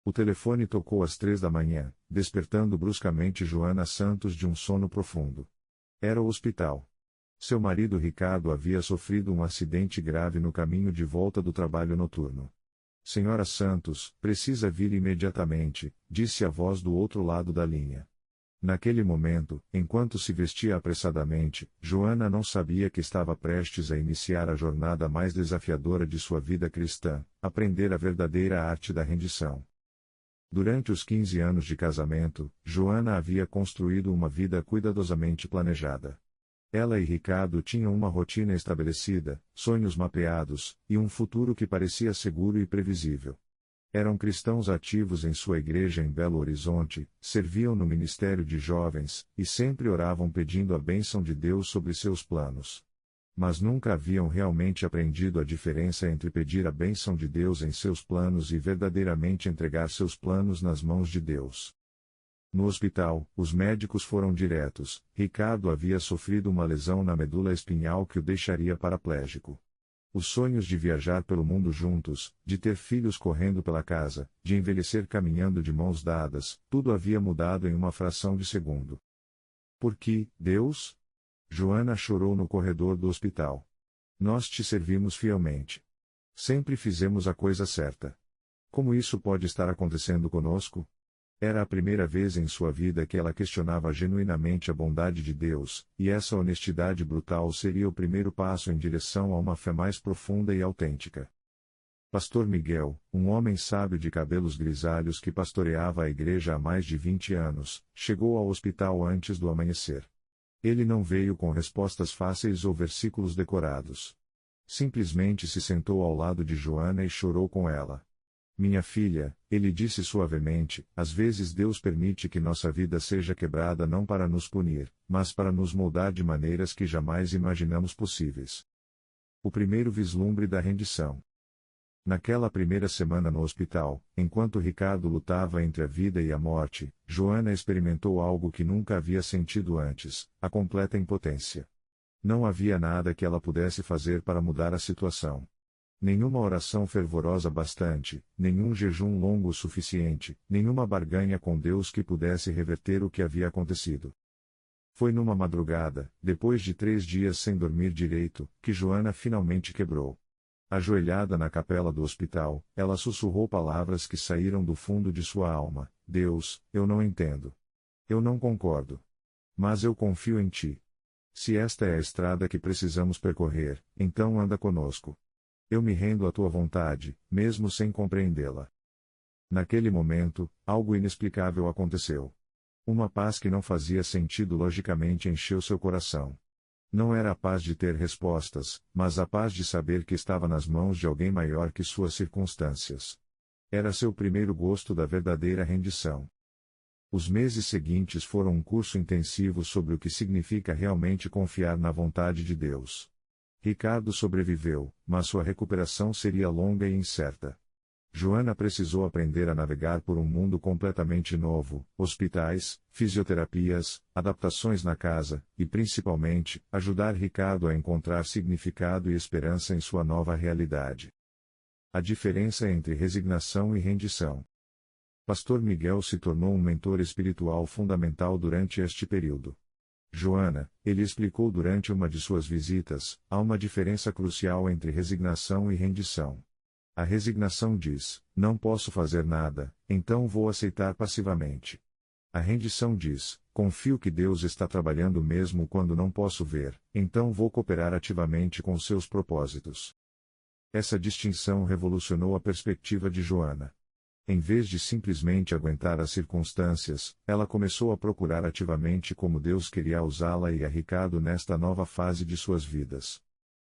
O telefone tocou às 3 da manhã, despertando bruscamente Joana Santos de um sono profundo. Era o hospital. Seu marido Ricardo havia sofrido um acidente grave no caminho de volta do trabalho noturno. Senhora Santos, precisa vir imediatamente, disse a voz do outro lado da linha. Naquele momento, enquanto se vestia apressadamente, Joana não sabia que estava prestes a iniciar a jornada mais desafiadora de sua vida cristã, aprender a verdadeira arte da rendição. Durante os 15 anos de casamento, Joana havia construído uma vida cuidadosamente planejada. Ela e Ricardo tinham uma rotina estabelecida, sonhos mapeados, e um futuro que parecia seguro e previsível. Eram cristãos ativos em sua igreja em Belo Horizonte, serviam no ministério de jovens, e sempre oravam pedindo a bênção de Deus sobre seus planos. Mas nunca haviam realmente aprendido a diferença entre pedir a bênção de Deus em seus planos e verdadeiramente entregar seus planos nas mãos de Deus. No hospital, os médicos foram diretos. Ricardo havia sofrido uma lesão na medula espinhal que o deixaria paraplégico. Os sonhos de viajar pelo mundo juntos, de ter filhos correndo pela casa, de envelhecer caminhando de mãos dadas, tudo havia mudado em uma fração de segundo. Por que, Deus? Joana chorou no corredor do hospital. Nós te servimos fielmente. Sempre fizemos a coisa certa. Como isso pode estar acontecendo conosco? Era a primeira vez em sua vida que ela questionava genuinamente a bondade de Deus, e essa honestidade brutal seria o primeiro passo em direção a uma fé mais profunda e autêntica. Pastor Miguel, um homem sábio de cabelos grisalhos que pastoreava a igreja há mais de 20 anos, chegou ao hospital antes do amanhecer. Ele não veio com respostas fáceis ou versículos decorados. Simplesmente se sentou ao lado de Joana e chorou com ela. Minha filha, ele disse suavemente, às vezes Deus permite que nossa vida seja quebrada não para nos punir, mas para nos moldar de maneiras que jamais imaginamos possíveis. O primeiro vislumbre da rendição. Naquela primeira semana no hospital, enquanto Ricardo lutava entre a vida e a morte, Joana experimentou algo que nunca havia sentido antes, a completa impotência. Não havia nada que ela pudesse fazer para mudar a situação. Nenhuma oração fervorosa bastante, nenhum jejum longo o suficiente, nenhuma barganha com Deus que pudesse reverter o que havia acontecido. Foi numa madrugada, depois de 3 dias sem dormir direito, que Joana finalmente quebrou. Ajoelhada na capela do hospital, ela sussurrou palavras que saíram do fundo de sua alma: Deus, eu não entendo. Eu não concordo. Mas eu confio em Ti. Se esta é a estrada que precisamos percorrer, então anda conosco. Eu me rendo à Tua vontade, mesmo sem compreendê-la. Naquele momento, algo inexplicável aconteceu. Uma paz que não fazia sentido logicamente encheu seu coração. Não era a paz de ter respostas, mas a paz de saber que estava nas mãos de alguém maior que suas circunstâncias. Era seu primeiro gosto da verdadeira rendição. Os meses seguintes foram um curso intensivo sobre o que significa realmente confiar na vontade de Deus. Ricardo sobreviveu, mas sua recuperação seria longa e incerta. Joana precisou aprender a navegar por um mundo completamente novo: hospitais, fisioterapias, adaptações na casa, e principalmente, ajudar Ricardo a encontrar significado e esperança em sua nova realidade. A diferença entre resignação e rendição. Pastor Miguel se tornou um mentor espiritual fundamental durante este período. Joana, ele explicou durante uma de suas visitas, há uma diferença crucial entre resignação e rendição. A resignação diz: não posso fazer nada, então vou aceitar passivamente. A rendição diz: confio que Deus está trabalhando mesmo quando não posso ver, então vou cooperar ativamente com seus propósitos. Essa distinção revolucionou a perspectiva de Joana. Em vez de simplesmente aguentar as circunstâncias, ela começou a procurar ativamente como Deus queria usá-la e a Ricardo nesta nova fase de suas vidas.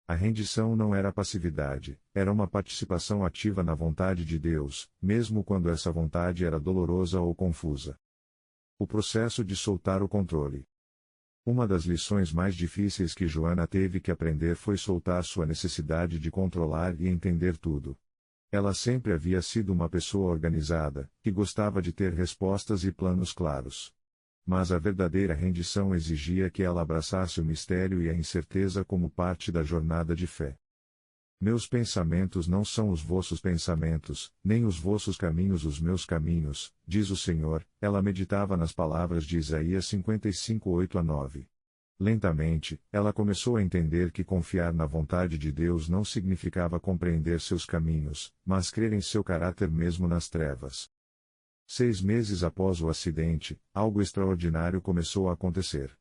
A rendição não era passividade, era uma participação ativa na vontade de Deus, mesmo quando essa vontade era dolorosa ou confusa. O processo de soltar o controle. Uma das lições mais difíceis que Joana teve que aprender foi soltar sua necessidade de controlar e entender tudo. Ela sempre havia sido uma pessoa organizada, que gostava de ter respostas e planos claros. Mas a verdadeira rendição exigia que ela abraçasse o mistério e a incerteza como parte da jornada de fé. Meus pensamentos não são os vossos pensamentos, nem os vossos caminhos os meus caminhos, diz o Senhor. Ela meditava nas palavras de Isaías 55, 8-9. Lentamente, ela começou a entender que confiar na vontade de Deus não significava compreender seus caminhos, mas crer em seu caráter mesmo nas trevas. 6 meses após o acidente, algo extraordinário começou a acontecer.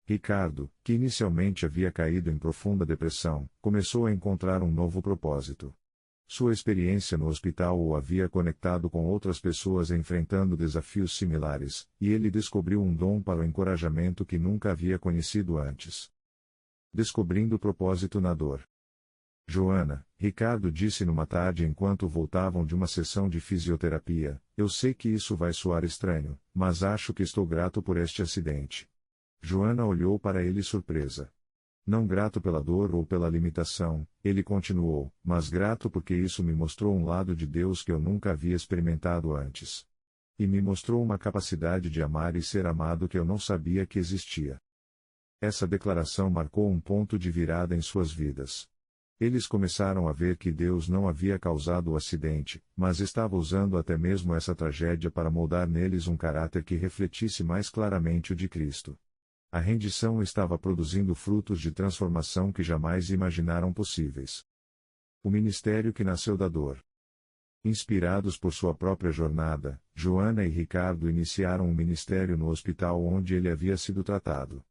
Ricardo, que inicialmente havia caído em profunda depressão, começou a encontrar um novo propósito. Sua experiência no hospital o havia conectado com outras pessoas enfrentando desafios similares, e ele descobriu um dom para o encorajamento que nunca havia conhecido antes. Descobrindo o propósito na dor. Joana, Ricardo disse numa tarde enquanto voltavam de uma sessão de fisioterapia, eu sei que isso vai soar estranho, mas acho que estou grato por este acidente. Joana olhou para ele surpresa. Não grato pela dor ou pela limitação, ele continuou, mas grato porque isso me mostrou um lado de Deus que eu nunca havia experimentado antes. E me mostrou uma capacidade de amar e ser amado que eu não sabia que existia. Essa declaração marcou um ponto de virada em suas vidas. Eles começaram a ver que Deus não havia causado o acidente, mas estava usando até mesmo essa tragédia para moldar neles um caráter que refletisse mais claramente o de Cristo. A rendição estava produzindo frutos de transformação que jamais imaginaram possíveis. O ministério que nasceu da dor. Inspirados por sua própria jornada, Joana e Ricardo iniciaram um ministério no hospital onde ele havia sido tratado.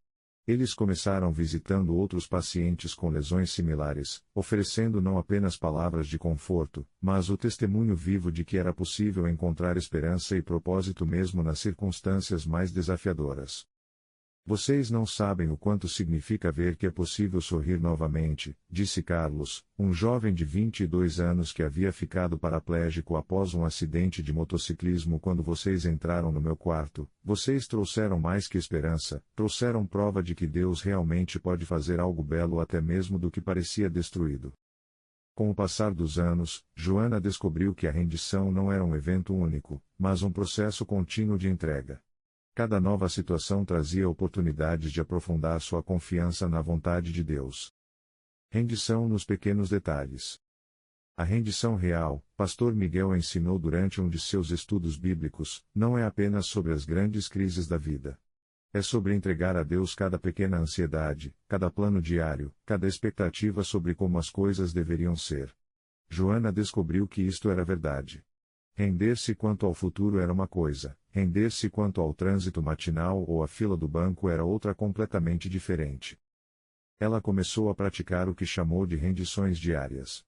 Eles começaram visitando outros pacientes com lesões similares, oferecendo não apenas palavras de conforto, mas o testemunho vivo de que era possível encontrar esperança e propósito mesmo nas circunstâncias mais desafiadoras. Vocês não sabem o quanto significa ver que é possível sorrir novamente, disse Carlos, um jovem de 22 anos que havia ficado paraplégico após um acidente de motociclismo quando vocês entraram no meu quarto. Vocês trouxeram mais que esperança, trouxeram prova de que Deus realmente pode fazer algo belo até mesmo do que parecia destruído. Com o passar dos anos, Joana descobriu que a rendição não era um evento único, mas um processo contínuo de entrega. Cada nova situação trazia oportunidades de aprofundar sua confiança na vontade de Deus. Rendição nos pequenos detalhes. A rendição real, Pastor Miguel ensinou durante um de seus estudos bíblicos, não é apenas sobre as grandes crises da vida. É sobre entregar a Deus cada pequena ansiedade, cada plano diário, cada expectativa sobre como as coisas deveriam ser. Joana descobriu que isto era verdade. Render-se quanto ao futuro era uma coisa, render-se quanto ao trânsito matinal ou à fila do banco era outra completamente diferente. Ela começou a praticar o que chamou de rendições diárias.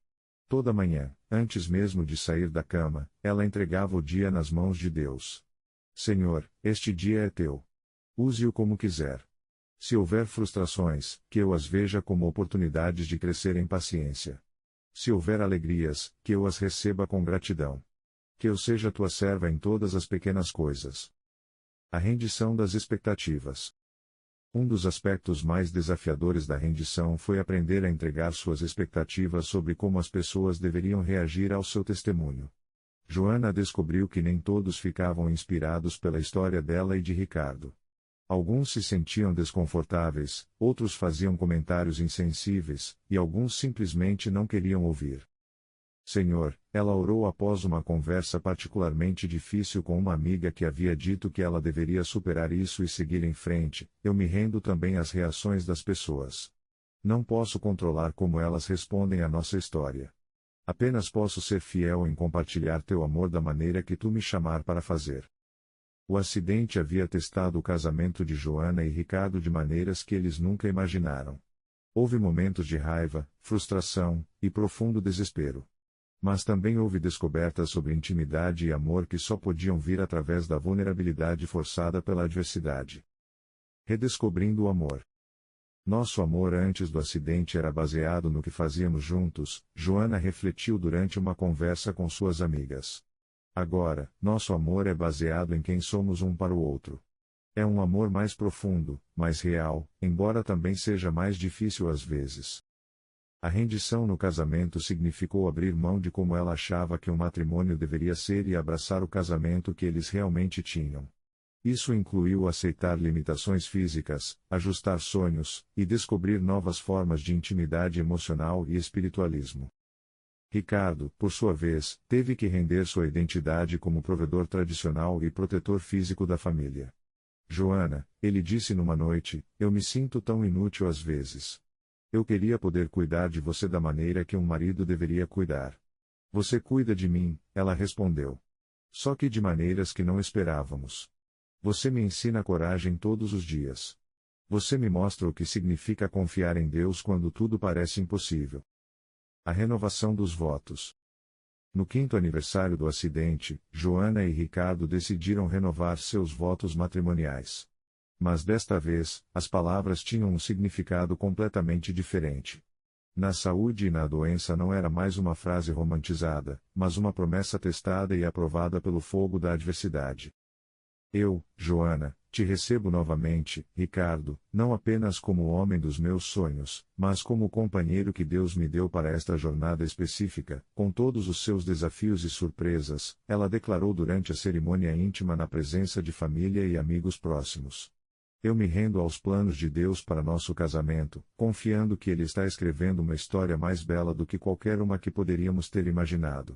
Toda manhã, antes mesmo de sair da cama, ela entregava o dia nas mãos de Deus. Senhor, este dia é teu. Use-o como quiser. Se houver frustrações, que eu as veja como oportunidades de crescer em paciência. Se houver alegrias, que eu as receba com gratidão. Que eu seja tua serva em todas as pequenas coisas. A rendição das expectativas. Um dos aspectos mais desafiadores da rendição foi aprender a entregar suas expectativas sobre como as pessoas deveriam reagir ao seu testemunho. Joana descobriu que nem todos ficavam inspirados pela história dela e de Ricardo. Alguns se sentiam desconfortáveis, outros faziam comentários insensíveis, e alguns simplesmente não queriam ouvir. Senhor, ela orou após uma conversa particularmente difícil com uma amiga que havia dito que ela deveria superar isso e seguir em frente. Eu me rendo também às reações das pessoas. Não posso controlar como elas respondem à nossa história. Apenas posso ser fiel em compartilhar teu amor da maneira que tu me chamar para fazer. O acidente havia testado o casamento de Joana e Ricardo de maneiras que eles nunca imaginaram. Houve momentos de raiva, frustração e profundo desespero. Mas também houve descobertas sobre intimidade e amor que só podiam vir através da vulnerabilidade forçada pela adversidade. Redescobrindo o amor. Nosso amor antes do acidente era baseado no que fazíamos juntos, Joana refletiu durante uma conversa com suas amigas. Agora, nosso amor é baseado em quem somos um para o outro. É um amor mais profundo, mais real, embora também seja mais difícil às vezes. A rendição no casamento significou abrir mão de como ela achava que um matrimônio deveria ser e abraçar o casamento que eles realmente tinham. Isso incluiu aceitar limitações físicas, ajustar sonhos, e descobrir novas formas de intimidade emocional e espiritualismo. Ricardo, por sua vez, teve que render sua identidade como provedor tradicional e protetor físico da família. Joana, ele disse numa noite, eu me sinto tão inútil às vezes. Eu queria poder cuidar de você da maneira que um marido deveria cuidar. Você cuida de mim, ela respondeu. Só que de maneiras que não esperávamos. Você me ensina coragem todos os dias. Você me mostra o que significa confiar em Deus quando tudo parece impossível. A renovação dos votos. No 5º aniversário do acidente, Joana e Ricardo decidiram renovar seus votos matrimoniais. Mas desta vez, as palavras tinham um significado completamente diferente. Na saúde e na doença não era mais uma frase romantizada, mas uma promessa testada e aprovada pelo fogo da adversidade. Eu, Joana, te recebo novamente, Ricardo, não apenas como o homem dos meus sonhos, mas como o companheiro que Deus me deu para esta jornada específica, com todos os seus desafios e surpresas, ela declarou durante a cerimônia íntima na presença de família e amigos próximos. Eu me rendo aos planos de Deus para nosso casamento, confiando que Ele está escrevendo uma história mais bela do que qualquer uma que poderíamos ter imaginado.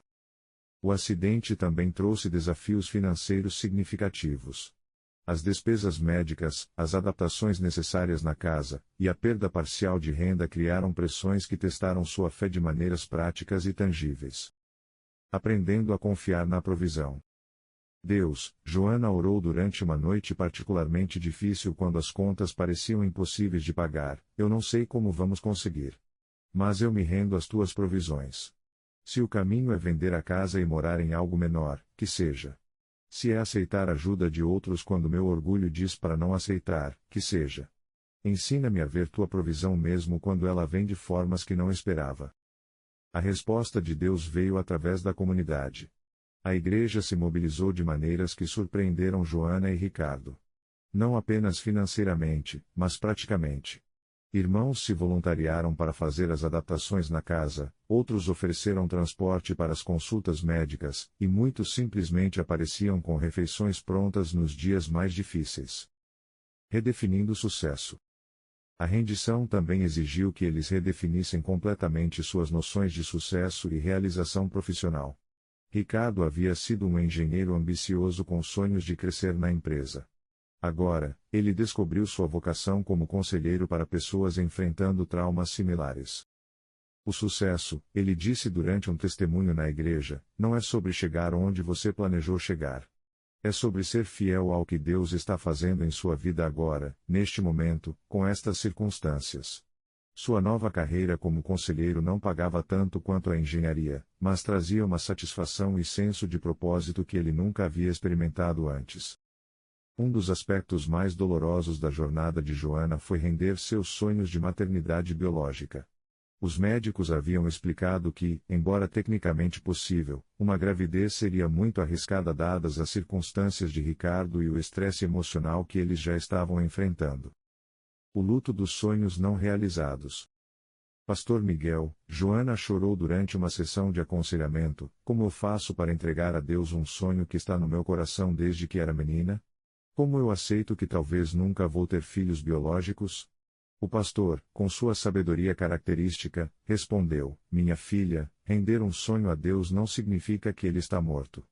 O acidente também trouxe desafios financeiros significativos. As despesas médicas, as adaptações necessárias na casa, e a perda parcial de renda criaram pressões que testaram sua fé de maneiras práticas e tangíveis. Aprendendo a confiar na provisão. Deus, Joana orou durante uma noite particularmente difícil quando as contas pareciam impossíveis de pagar, eu não sei como vamos conseguir. Mas eu me rendo às tuas provisões. Se o caminho é vender a casa e morar em algo menor, que seja. Se é aceitar a ajuda de outros quando meu orgulho diz para não aceitar, que seja. Ensina-me a ver tua provisão mesmo quando ela vem de formas que não esperava. A resposta de Deus veio através da comunidade. A igreja se mobilizou de maneiras que surpreenderam Joana e Ricardo. Não apenas financeiramente, mas praticamente. Irmãos se voluntariaram para fazer as adaptações na casa, outros ofereceram transporte para as consultas médicas, e muitos simplesmente apareciam com refeições prontas nos dias mais difíceis. Redefinindo o sucesso. A rendição também exigiu que eles redefinissem completamente suas noções de sucesso e realização profissional. Ricardo havia sido um engenheiro ambicioso com sonhos de crescer na empresa. Agora, ele descobriu sua vocação como conselheiro para pessoas enfrentando traumas similares. O sucesso, ele disse durante um testemunho na igreja, não é sobre chegar onde você planejou chegar. É sobre ser fiel ao que Deus está fazendo em sua vida agora, neste momento, com estas circunstâncias. Sua nova carreira como conselheiro não pagava tanto quanto a engenharia, mas trazia uma satisfação e senso de propósito que ele nunca havia experimentado antes. Um dos aspectos mais dolorosos da jornada de Joana foi render seus sonhos de maternidade biológica. Os médicos haviam explicado que, embora tecnicamente possível, uma gravidez seria muito arriscada dadas as circunstâncias de Ricardo e o estresse emocional que eles já estavam enfrentando. O luto dos sonhos não realizados. Pastor Miguel, Joana chorou durante uma sessão de aconselhamento, como eu faço para entregar a Deus um sonho que está no meu coração desde que era menina? Como eu aceito que talvez nunca vou ter filhos biológicos? O pastor, com sua sabedoria característica, respondeu: minha filha, render um sonho a Deus não significa que ele está morto.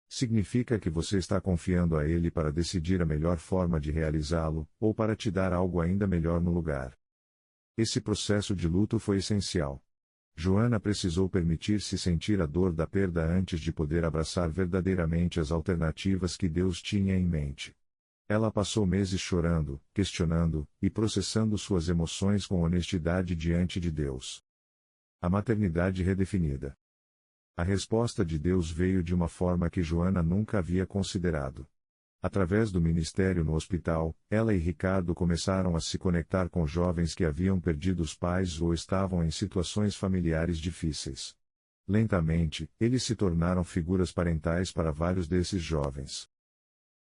Significa que você está confiando a Ele para decidir a melhor forma de realizá-lo, ou para te dar algo ainda melhor no lugar. Esse processo de luto foi essencial. Joana precisou permitir-se sentir a dor da perda antes de poder abraçar verdadeiramente as alternativas que Deus tinha em mente. Ela passou meses chorando, questionando, e processando suas emoções com honestidade diante de Deus. A maternidade redefinida. A resposta de Deus veio de uma forma que Joana nunca havia considerado. Através do ministério no hospital, ela e Ricardo começaram a se conectar com jovens que haviam perdido os pais ou estavam em situações familiares difíceis. Lentamente, eles se tornaram figuras parentais para vários desses jovens.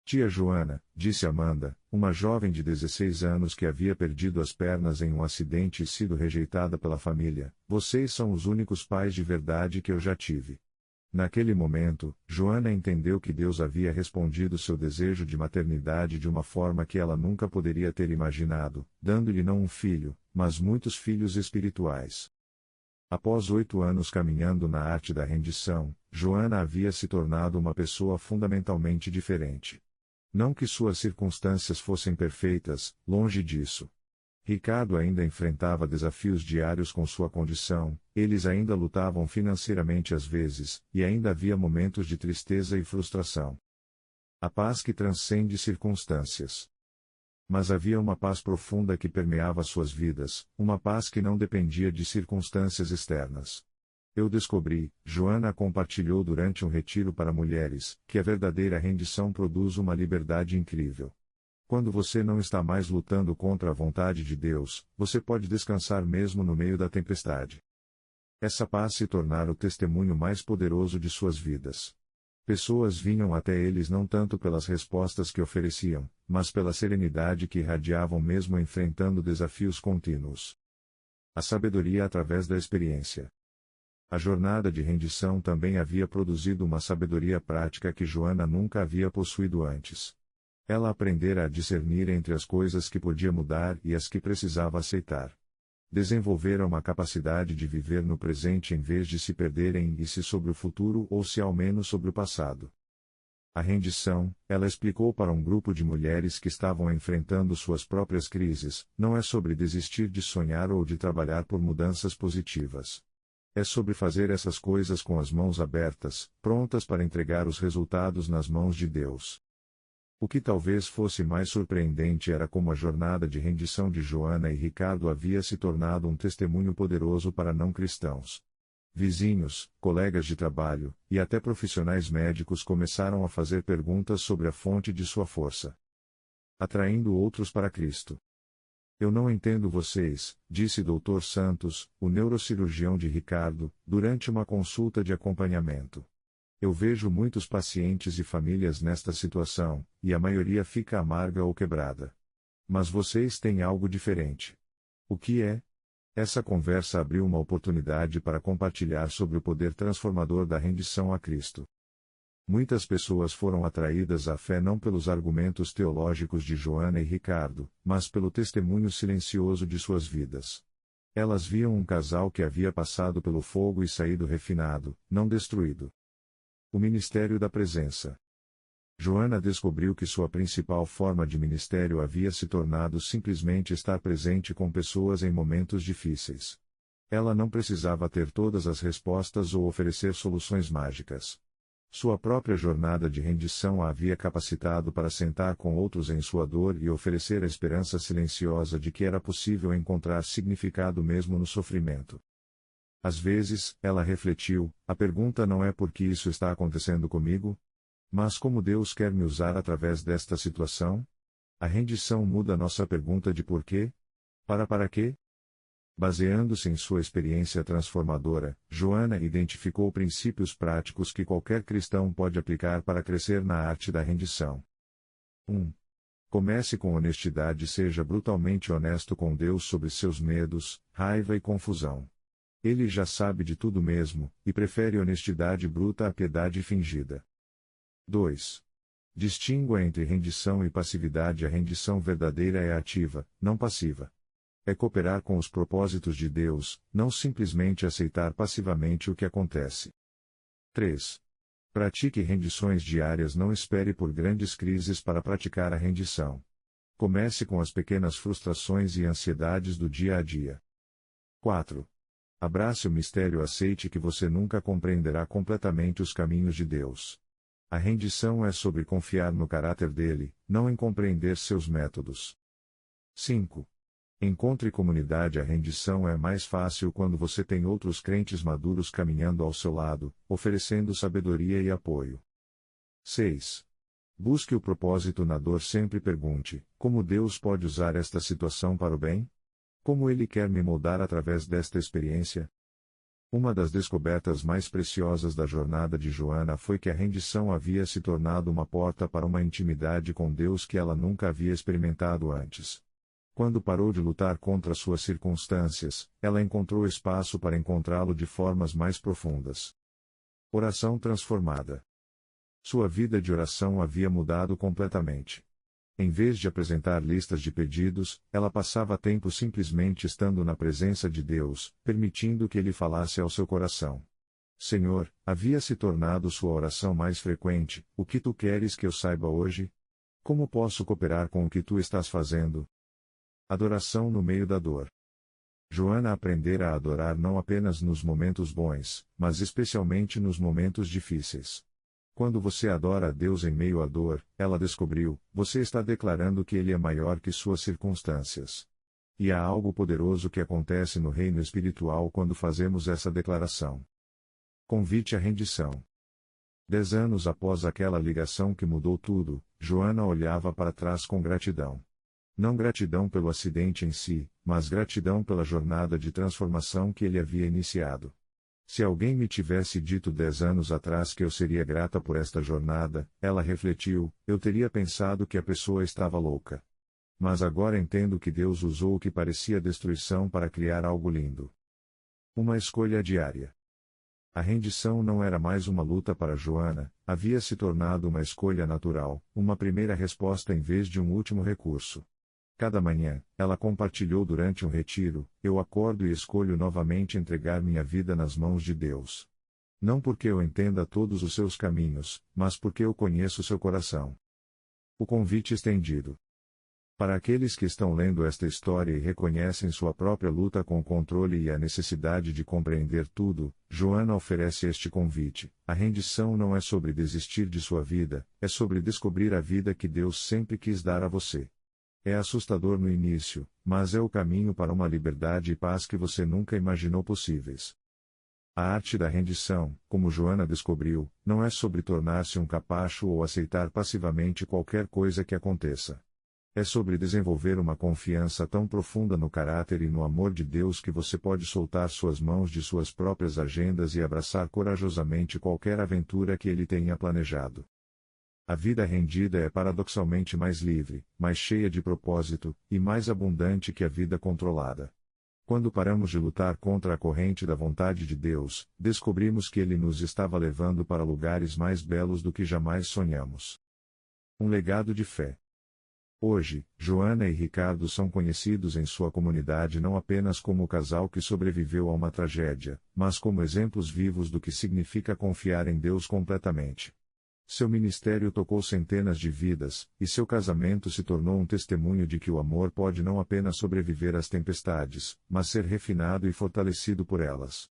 Tia Joana, disse Amanda, uma jovem de 16 anos que havia perdido as pernas em um acidente e sido rejeitada pela família, vocês são os únicos pais de verdade que eu já tive. Naquele momento, Joana entendeu que Deus havia respondido seu desejo de maternidade de uma forma que ela nunca poderia ter imaginado, dando-lhe não um filho, mas muitos filhos espirituais. Após 8 anos caminhando na arte da rendição, Joana havia se tornado uma pessoa fundamentalmente diferente. Não que suas circunstâncias fossem perfeitas, longe disso. Ricardo ainda enfrentava desafios diários com sua condição, eles ainda lutavam financeiramente às vezes, e ainda havia momentos de tristeza e frustração. A paz que transcende circunstâncias. Mas havia uma paz profunda que permeava suas vidas, uma paz que não dependia de circunstâncias externas. Eu descobri, Joana compartilhou durante um retiro para mulheres, que a verdadeira rendição produz uma liberdade incrível. Quando você não está mais lutando contra a vontade de Deus, você pode descansar mesmo no meio da tempestade. Essa paz se tornara o testemunho mais poderoso de suas vidas. Pessoas vinham até eles não tanto pelas respostas que ofereciam, mas pela serenidade que irradiavam mesmo enfrentando desafios contínuos. A sabedoria através da experiência. A jornada de rendição também havia produzido uma sabedoria prática que Joana nunca havia possuído antes. Ela aprendera a discernir entre as coisas que podia mudar e as que precisava aceitar. Desenvolvera uma capacidade de viver no presente em vez de se perderem em se sobre o futuro ou se ao menos sobre o passado. A rendição, ela explicou para um grupo de mulheres que estavam enfrentando suas próprias crises, não é sobre desistir de sonhar ou de trabalhar por mudanças positivas. É sobre fazer essas coisas com as mãos abertas, prontas para entregar os resultados nas mãos de Deus. O que talvez fosse mais surpreendente era como a jornada de rendição de Joana e Ricardo havia se tornado um testemunho poderoso para não cristãos. Vizinhos, colegas de trabalho, e até profissionais médicos começaram a fazer perguntas sobre a fonte de sua força, atraindo outros para Cristo. Eu não entendo vocês, disse Dr. Santos, o neurocirurgião de Ricardo, durante uma consulta de acompanhamento. Eu vejo muitos pacientes e famílias nesta situação, e a maioria fica amarga ou quebrada. Mas vocês têm algo diferente. O que é? Essa conversa abriu uma oportunidade para compartilhar sobre o poder transformador da rendição a Cristo. Muitas pessoas foram atraídas à fé não pelos argumentos teológicos de Joana e Ricardo, mas pelo testemunho silencioso de suas vidas. Elas viam um casal que havia passado pelo fogo e saído refinado, não destruído. O ministério da presença. Joana descobriu que sua principal forma de ministério havia se tornado simplesmente estar presente com pessoas em momentos difíceis. Ela não precisava ter todas as respostas ou oferecer soluções mágicas. Sua própria jornada de rendição a havia capacitado para sentar com outros em sua dor e oferecer a esperança silenciosa de que era possível encontrar significado mesmo no sofrimento. Às vezes, ela refletiu, a pergunta não é por que isso está acontecendo comigo? Mas como Deus quer me usar através desta situação? A rendição muda nossa pergunta de porquê? Para quê? Baseando-se em sua experiência transformadora, Joana identificou princípios práticos que qualquer cristão pode aplicar para crescer na arte da rendição. 1. Comece com honestidade e seja brutalmente honesto com Deus sobre seus medos, raiva e confusão. Ele já sabe de tudo mesmo, e prefere honestidade bruta à piedade fingida. 2. Distingua entre rendição e passividade. A rendição verdadeira é ativa, não passiva. É cooperar com os propósitos de Deus, não simplesmente aceitar passivamente o que acontece. 3. Pratique rendições diárias. Não espere por grandes crises para praticar a rendição. Comece com as pequenas frustrações e ansiedades do dia a dia. 4. Abrace o mistério. Aceite que você nunca compreenderá completamente os caminhos de Deus. A rendição é sobre confiar no caráter dele, não em compreender seus métodos. 5. Encontre comunidade. A rendição é mais fácil quando você tem outros crentes maduros caminhando ao seu lado, oferecendo sabedoria e apoio. 6. Busque o propósito na dor. Sempre pergunte: como Deus pode usar esta situação para o bem? Como Ele quer me moldar através desta experiência? Uma das descobertas mais preciosas da jornada de Joana foi que a rendição havia se tornado uma porta para uma intimidade com Deus que ela nunca havia experimentado antes. Quando parou de lutar contra suas circunstâncias, ela encontrou espaço para encontrá-lo de formas mais profundas. Oração transformada. Sua vida de oração havia mudado completamente. Em vez de apresentar listas de pedidos, ela passava tempo simplesmente estando na presença de Deus, permitindo que Ele falasse ao seu coração. Senhor, havia se tornado sua oração mais frequente: o que tu queres que eu saiba hoje? Como posso cooperar com o que tu estás fazendo? Adoração no meio da dor. Joana aprendera a adorar não apenas nos momentos bons, mas especialmente nos momentos difíceis. Quando você adora a Deus em meio à dor, ela descobriu, você está declarando que Ele é maior que suas circunstâncias. E há algo poderoso que acontece no reino espiritual quando fazemos essa declaração. Convite à rendição. 10 anos após aquela ligação que mudou tudo, Joana olhava para trás com gratidão. Não gratidão pelo acidente em si, mas gratidão pela jornada de transformação que ele havia iniciado. Se alguém me tivesse dito 10 anos atrás que eu seria grata por esta jornada, ela refletiu, eu teria pensado que a pessoa estava louca. Mas agora entendo que Deus usou o que parecia destruição para criar algo lindo. Uma escolha diária. A rendição não era mais uma luta para Joana, havia se tornado uma escolha natural, uma primeira resposta em vez de um último recurso. Cada manhã, ela compartilhou durante um retiro: eu acordo e escolho novamente entregar minha vida nas mãos de Deus. Não porque eu entenda todos os seus caminhos, mas porque eu conheço seu coração. O convite estendido. Para aqueles que estão lendo esta história e reconhecem sua própria luta com o controle e a necessidade de compreender tudo, Joana oferece este convite: a rendição não é sobre desistir de sua vida, é sobre descobrir a vida que Deus sempre quis dar a você. É assustador no início, mas é o caminho para uma liberdade e paz que você nunca imaginou possíveis. A arte da rendição, como Joana descobriu, não é sobre tornar-se um capacho ou aceitar passivamente qualquer coisa que aconteça. É sobre desenvolver uma confiança tão profunda no caráter e no amor de Deus que você pode soltar suas mãos de suas próprias agendas e abraçar corajosamente qualquer aventura que Ele tenha planejado. A vida rendida é paradoxalmente mais livre, mais cheia de propósito, e mais abundante que a vida controlada. Quando paramos de lutar contra a corrente da vontade de Deus, descobrimos que Ele nos estava levando para lugares mais belos do que jamais sonhamos. Um legado de fé. Hoje, Joana e Ricardo são conhecidos em sua comunidade não apenas como o casal que sobreviveu a uma tragédia, mas como exemplos vivos do que significa confiar em Deus completamente. Seu ministério tocou centenas de vidas, e seu casamento se tornou um testemunho de que o amor pode não apenas sobreviver às tempestades, mas ser refinado e fortalecido por elas.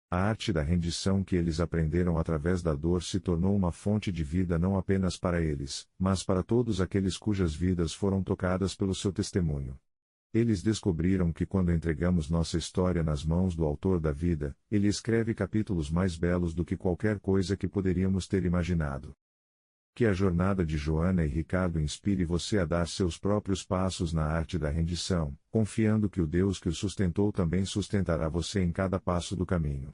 A arte da rendição que eles aprenderam através da dor se tornou uma fonte de vida não apenas para eles, mas para todos aqueles cujas vidas foram tocadas pelo seu testemunho. Eles descobriram que quando entregamos nossa história nas mãos do Autor da vida, Ele escreve capítulos mais belos do que qualquer coisa que poderíamos ter imaginado. Que a jornada de Joana e Ricardo inspire você a dar seus próprios passos na arte da rendição, confiando que o Deus que o sustentou também sustentará você em cada passo do caminho.